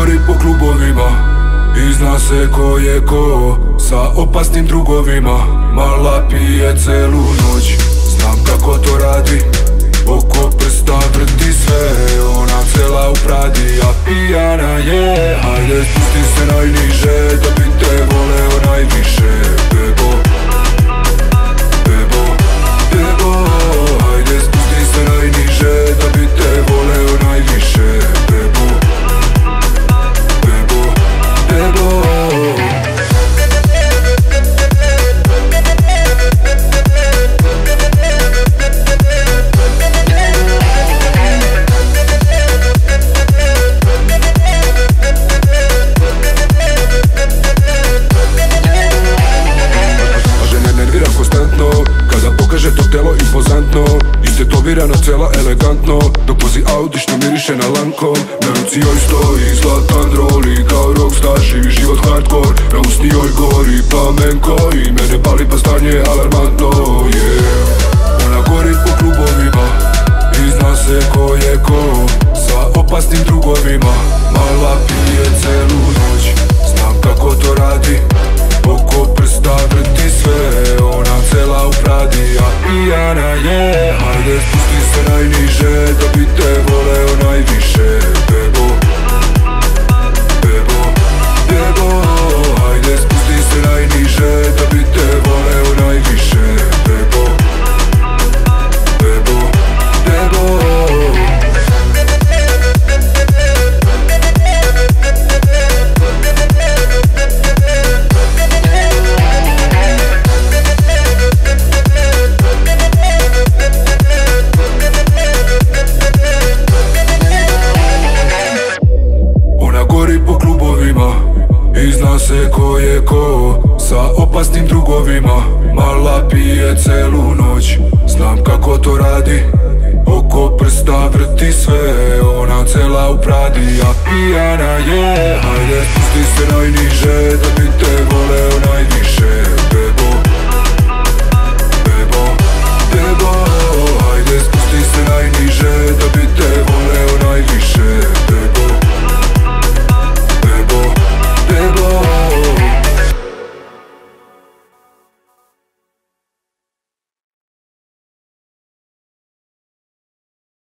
gori po klubovima i zna se ko je ko sa opasnim drugovima. Mala pije celu noć, znam kako to radi, oko prsta vrti sve, ona cela u pradi, a pijana je. Hajde spusti se najniže, da bi te voleo najviše. Bebo, bebo, bebo, hajde spusti se najniže, da bi te voleo najviše. Bebo, bebo, bebo. Pokaže to telo impozantno, istetovirana cela elegantno, dok vozi Audi što miriše na Lanko. Na ruci joj stoji zlatan roli, kao rockstar živi život hardcore. Na usni joj gori plamenko i mene pali pa stanje alarmantno, yeah. Ona gori po klubovima i zna se ko je ko sa opasnim drugovima. Mala pije celu noć, znam kako to radi, oko prsta vrti sve, ona cela u pradi, a pijana je. Hajde spusti se najniže, da bi te voleo najviše. Bebo, bebo, bebo, hajde spusti se najniže, da bi te voleo najviše. Bebo, bebo, bebo. I zna se ko je ko sa opasnim drugovima. Mala pije celu noć, znam kako to radi, oko prsta vrti sve, ona cela u pradi, a pijana je. Hajde spusti se najniže, da bi te voleo najviše.